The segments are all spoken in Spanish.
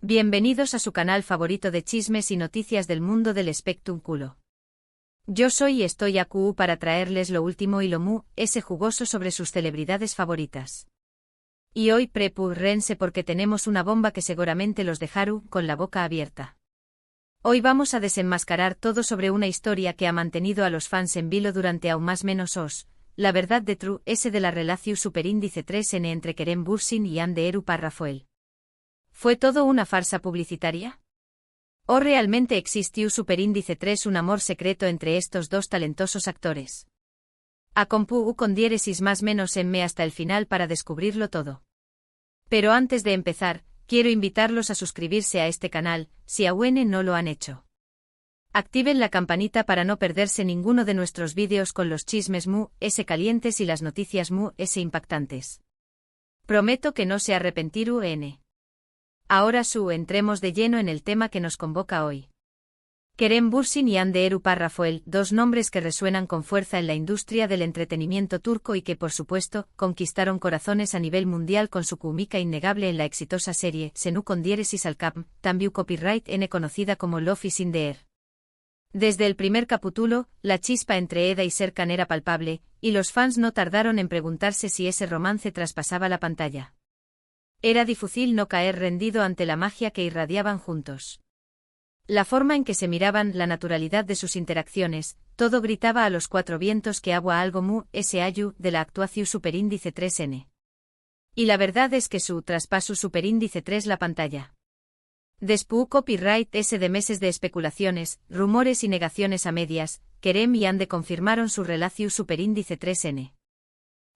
Bienvenidos a su canal favorito de chismes y noticias del mundo del espectáculo. Yo soy y estoy aquí para traerles lo último y lo ese jugoso sobre sus celebridades favoritas. Y hoy prepúrense porque tenemos una bomba que seguramente los dejará con la boca abierta. Hoy vamos a desenmascarar todo sobre una historia que ha mantenido a los fans en vilo durante aún más menos la verdad de True ese de la relación superíndice 3N entre Kerem Bürsin y Hande Erçel. ¿Fue todo una farsa publicitaria? ¿O realmente existió superíndice 3 un amor secreto entre estos dos talentosos actores? Acompú con diéresis más menos en me hasta el final para descubrirlo todo. Pero antes de empezar, quiero invitarlos a suscribirse a este canal, si aún no lo han hecho. Activen la campanita para no perderse ninguno de nuestros vídeos con los chismes ese calientes y las noticias ese impactantes. Prometo que no se arrepentirán. Ahora entremos de lleno en el tema que nos convoca hoy. Kerem Bürsin y Hande Erçel, dos nombres que resuenan con fuerza en la industria del entretenimiento turco y que por supuesto, conquistaron corazones a nivel mundial con su química innegable en la exitosa serie Senu con diéresis al cap, también copyright N conocida como Love is in the air. Desde el primer capítulo, la chispa entre Eda y Serkan era palpable, y los fans no tardaron en preguntarse si ese romance traspasaba la pantalla. Era difícil no caer rendido ante la magia que irradiaban juntos. La forma en que se miraban, la naturalidad de sus interacciones, todo gritaba a los cuatro vientos que agua algo ese ayu de la actuación superíndice 3N. Y la verdad es que su traspaso superíndice 3 la pantalla. Después copyright ese de meses de especulaciones, rumores y negaciones a medias, Kerem y Hande confirmaron su relación superíndice 3N.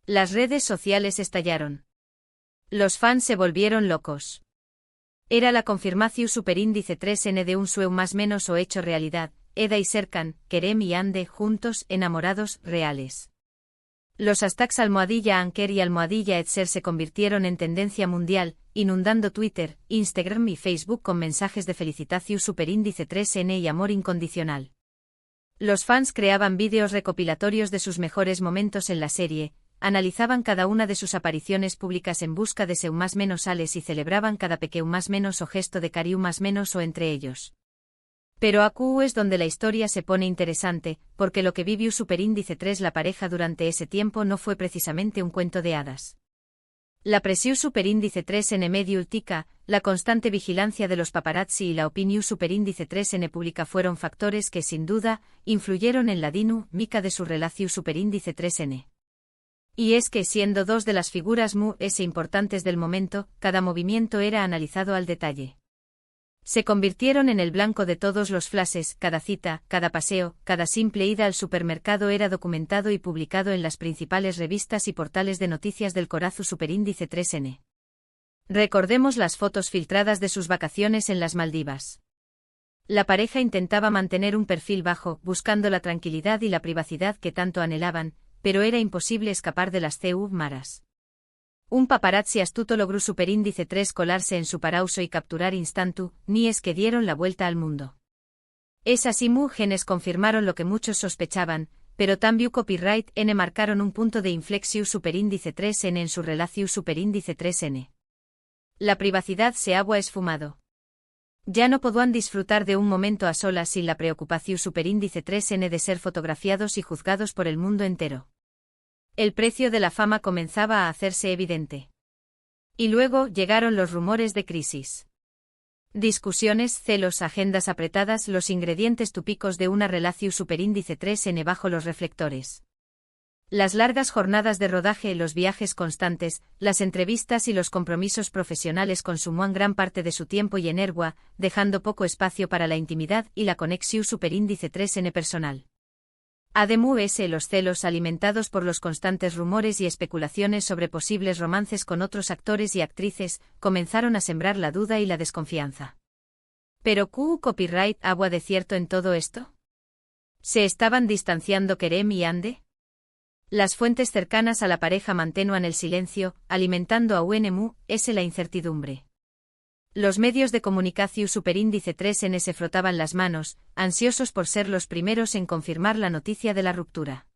Las redes sociales estallaron. Los fans se volvieron locos. Era la confirmación superíndice 3N de un sueño más menos o hecho realidad, Eda y Serkan, Kerem y Hande juntos, enamorados, reales. Los hashtags #Anker y #Etser se convirtieron en tendencia mundial, inundando Twitter, Instagram y Facebook con mensajes de felicitación superíndice 3N y amor incondicional. Los fans creaban vídeos recopilatorios de sus mejores momentos en la serie, analizaban cada una de sus apariciones públicas en busca de seu más menos ales y celebraban cada pequeño más menos o gesto de cariño más menos o entre ellos. Pero aquí es donde la historia se pone interesante, porque lo que vivió superíndice 3 la pareja durante ese tiempo no fue precisamente un cuento de hadas. La presión superíndice 3N mediática, la constante vigilancia de los paparazzi y la opinión superíndice 3N pública fueron factores que sin duda influyeron en la dinámica de su relación superíndice 3N. Y es que siendo dos de las figuras ese importantes del momento, cada movimiento era analizado al detalle. Se convirtieron en el blanco de todos los flashes, cada cita, cada paseo, cada simple ida al supermercado era documentado y publicado en las principales revistas y portales de noticias del corazón superíndice 3N. Recordemos las fotos filtradas de sus vacaciones en las Maldivas. La pareja intentaba mantener un perfil bajo, buscando la tranquilidad y la privacidad que tanto anhelaban, pero era imposible escapar de las maras. Un paparazzi astuto logró superíndice 3 colarse en su parauso y capturar instantu, ni es que dieron la vuelta al mundo. Esas imágenes confirmaron lo que muchos sospechaban, pero también copyright N marcaron un punto de inflexión superíndice 3N en su relación superíndice 3N. La privacidad se había esfumado. Ya no podían disfrutar de un momento a solas sin la preocupación superíndice 3N de ser fotografiados y juzgados por el mundo entero. El precio de la fama comenzaba a hacerse evidente. Y luego llegaron los rumores de crisis. Discusiones, celos, agendas apretadas, los ingredientes típicos de una relación superíndice 3N bajo los reflectores. Las largas jornadas de rodaje, los viajes constantes, las entrevistas y los compromisos profesionales consumían gran parte de su tiempo y energía, dejando poco espacio para la intimidad y la conexión superíndice 3N personal. Además, los celos alimentados por los constantes rumores y especulaciones sobre posibles romances con otros actores y actrices, comenzaron a sembrar la duda y la desconfianza. ¿Pero copyright agua de cierto en todo esto? ¿Se estaban distanciando Kerem y Hande? Las fuentes cercanas a la pareja mantenían el silencio, alimentando a la incertidumbre. Los medios de comunicación superíndice 3N se frotaban las manos, ansiosos por ser los primeros en confirmar la noticia de la ruptura.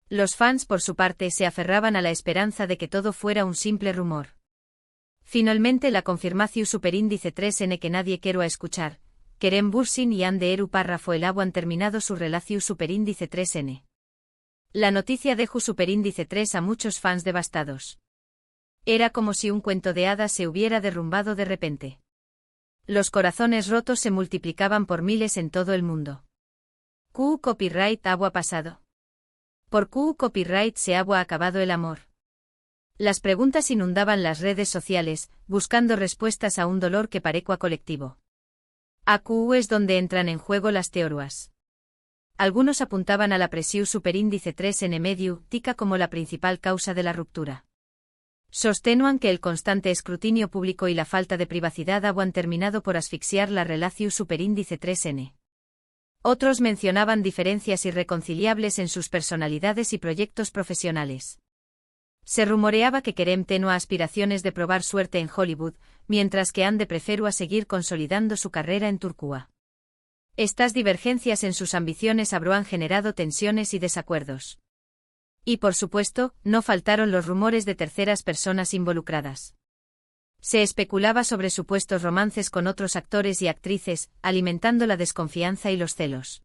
Los fans por su parte se aferraban a la esperanza de que todo fuera un simple rumor. Finalmente la confirmación superíndice 3N que nadie quiero a escuchar, Kerem Bürsin y Hande Eru párrafo el agua han terminado su relación superíndice 3N. La noticia dejó superíndice 3 a muchos fans devastados. Era como si un cuento de hadas se hubiera derrumbado de repente. Los corazones rotos se multiplicaban por miles en todo el mundo. Q copyright agua pasado. Por Q copyright se agua acabado el amor. Las preguntas inundaban las redes sociales, buscando respuestas a un dolor que parecua colectivo. A Q es donde entran en juego las teorías. Algunos apuntaban a la presión superíndice 3N medio, tica como la principal causa de la ruptura. Sostenuan que el constante escrutinio público y la falta de privacidad han terminado por asfixiar la relación superíndice 3N. Otros mencionaban diferencias irreconciliables en sus personalidades y proyectos profesionales. Se rumoreaba que Kerem tenía aspiraciones de probar suerte en Hollywood, mientras que Hande prefería seguir consolidando su carrera en Turquía. Estas divergencias en sus ambiciones habrán generado tensiones y desacuerdos. Y por supuesto, no faltaron los rumores de terceras personas involucradas. Se especulaba sobre supuestos romances con otros actores y actrices, alimentando la desconfianza y los celos.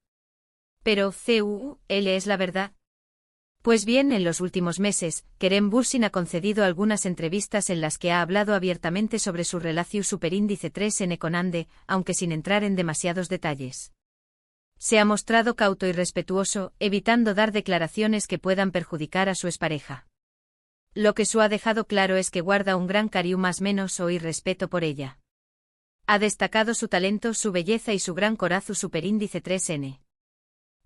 Pero, ¿cuál es la verdad? Pues bien, en los últimos meses, Kerem Bürsin ha concedido algunas entrevistas en las que ha hablado abiertamente sobre su relación superíndice 3N con Hande, aunque sin entrar en demasiados detalles. Se ha mostrado cauto y respetuoso, evitando dar declaraciones que puedan perjudicar a su expareja. Lo que su ha dejado claro es que guarda un gran cariño más menos o irrespeto por ella. Ha destacado su talento, su belleza y su gran corazón superíndice 3N.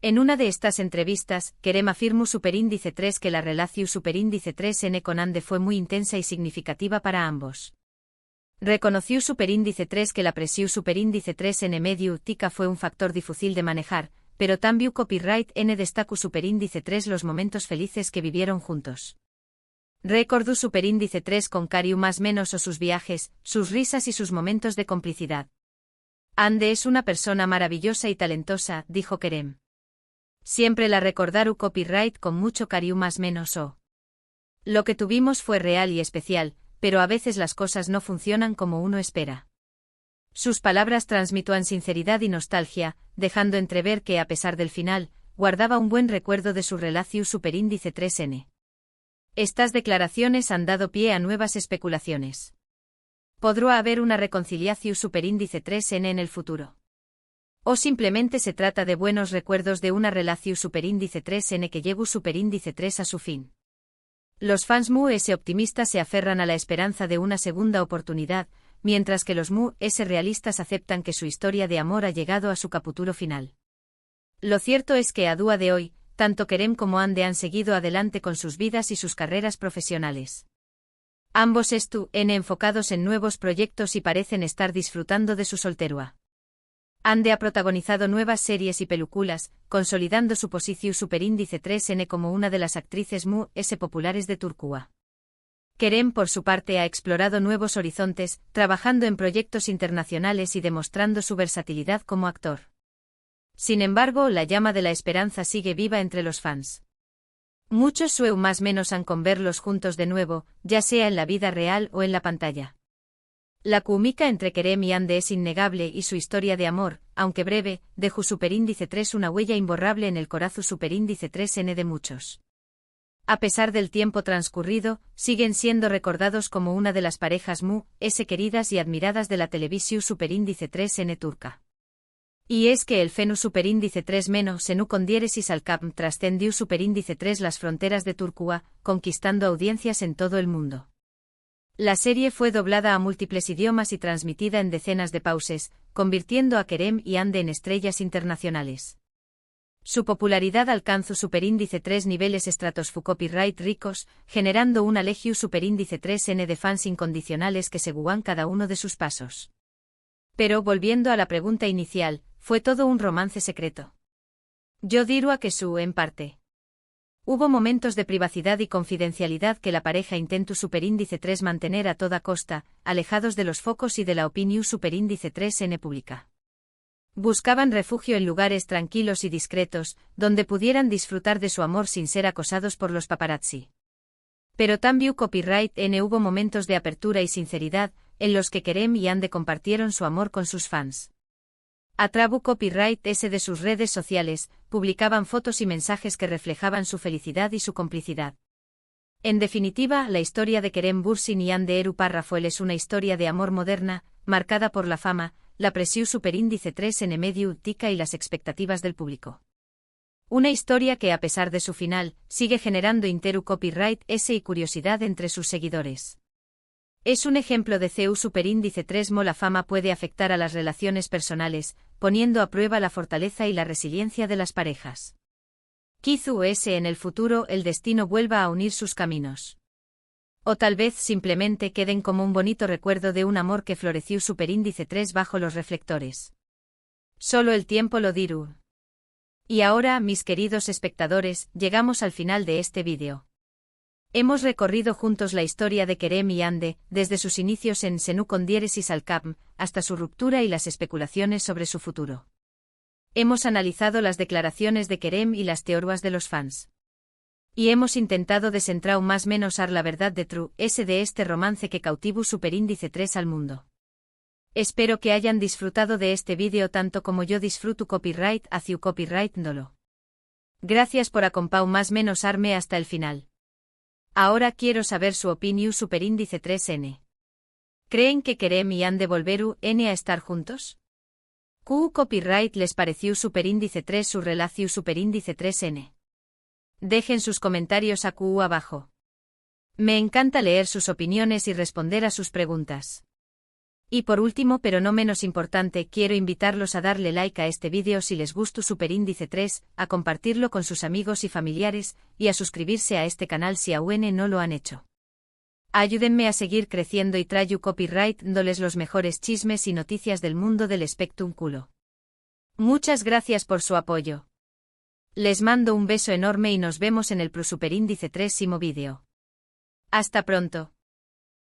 En una de estas entrevistas, Kerem afirmó superíndice 3 que la relación superíndice 3N con Hande fue muy intensa y significativa para ambos. Reconoció superíndice 3 que la presión superíndice 3N medio tica fue un factor difícil de manejar, pero también copyright N destacó superíndice 3 los momentos felices que vivieron juntos. Recordó superíndice 3 con cariño más menos o sus viajes, sus risas y sus momentos de complicidad. Hande es una persona maravillosa y talentosa, dijo Kerem. Siempre la recordaru copyright con mucho cariño más menos o. Lo que tuvimos fue real y especial, pero a veces las cosas no funcionan como uno espera. Sus palabras transmitían sinceridad y nostalgia, dejando entrever que a pesar del final, guardaba un buen recuerdo de su relación superíndice 3N. Estas declaraciones han dado pie a nuevas especulaciones. ¿Podrá haber una reconciliación superíndice 3N en el futuro? ¿O simplemente se trata de buenos recuerdos de una relación superíndice 3N que llevó superíndice 3 a su fin? Los fans mu-s optimistas se aferran a la esperanza de una segunda oportunidad, mientras que los mu-s realistas aceptan que su historia de amor ha llegado a su capítulo final. Lo cierto es que a día de hoy, tanto Kerem como Hande han seguido adelante con sus vidas y sus carreras profesionales. Ambos están enfocados en nuevos proyectos y parecen estar disfrutando de su soltería. Hande ha protagonizado nuevas series y películas, consolidando su posición superíndice 3N como una de las actrices mu-s populares de Turquía. Kerem por su parte ha explorado nuevos horizontes, trabajando en proyectos internacionales y demostrando su versatilidad como actor. Sin embargo, la llama de la esperanza sigue viva entre los fans. Muchos sueñan más menos han con verlos juntos de nuevo, ya sea en la vida real o en la pantalla. La química entre Kerem y Hande es innegable y su historia de amor, aunque breve, dejó superíndice 3 una huella imborrable en el corazón superíndice 3N de muchos. A pesar del tiempo transcurrido, siguen siendo recordados como una de las parejas mu-s queridas y admiradas de la televisión superíndice 3N turca. Y es que el fenu superíndice 3 menos senu con diéresis al cap trascendió superíndice 3 las fronteras de Turquía, conquistando audiencias en todo el mundo. La serie fue doblada a múltiples idiomas y transmitida en decenas de países, convirtiendo a Kerem y Hande en estrellas internacionales. Su popularidad alcanzó superíndice 3 niveles copyright ricos, generando una legión superíndice 3N de fans incondicionales que seguían cada uno de sus pasos. Pero volviendo a la pregunta inicial, ¿fue todo un romance secreto? Yo diría que en parte. Hubo momentos de privacidad y confidencialidad que la pareja intentó superíndice 3 mantener a toda costa, alejados de los focos y de la opinión superíndice 3N pública. Buscaban refugio en lugares tranquilos y discretos, donde pudieran disfrutar de su amor sin ser acosados por los paparazzi. Pero también copyright N hubo momentos de apertura y sinceridad, en los que Kerem y Ande compartieron su amor con sus fans. A través copyright S de sus redes sociales, publicaban fotos y mensajes que reflejaban su felicidad y su complicidad. En definitiva, la historia de Kerem Bürsin y Ande Eru Parrafoel es una historia de amor moderna, marcada por la fama, la presión superíndice 3 en medio tica y las expectativas del público. Una historia que a pesar de su final, sigue generando interu copyright S y curiosidad entre sus seguidores. Es un ejemplo de CU superíndice 3 la fama puede afectar a las relaciones personales, poniendo a prueba la fortaleza y la resiliencia de las parejas. Quizás en el futuro el destino vuelva a unir sus caminos. O tal vez simplemente queden como un bonito recuerdo de un amor que floreció superíndice 3 bajo los reflectores. Solo el tiempo lo dirá. Y ahora, mis queridos espectadores, llegamos al final de este vídeo. Hemos recorrido juntos la historia de Kerem y Ande, desde sus inicios en Senu con diéresis al Capm, hasta su ruptura y las especulaciones sobre su futuro. Hemos analizado las declaraciones de Kerem y las teorías de los fans. Y hemos intentado desentrar más menos la verdad de True S de este romance que cautivó superíndice 3 al mundo. Espero que hayan disfrutado de este vídeo tanto como yo disfruto copyright hacia copyright dolo. Gracias por acompañar más menos arme hasta el final. Ahora quiero saber su opinión superíndice 3N. ¿Creen que Kerem y Ande volveru N a estar juntos? ¿Q copyright les pareció superíndice 3 su relación superíndice 3N? Dejen sus comentarios a Q abajo. Me encanta leer sus opiniones y responder a sus preguntas. Y por último pero no menos importante, quiero invitarlos a darle like a este vídeo si les gustó superíndice 3, a compartirlo con sus amigos y familiares, y a suscribirse a este canal si aún no lo han hecho. Ayúdenme a seguir creciendo y traigo copyright dándoles los mejores chismes y noticias del mundo del espectáculo. Muchas gracias por su apoyo. Les mando un beso enorme y nos vemos en el superíndice 3 vídeo. Hasta pronto.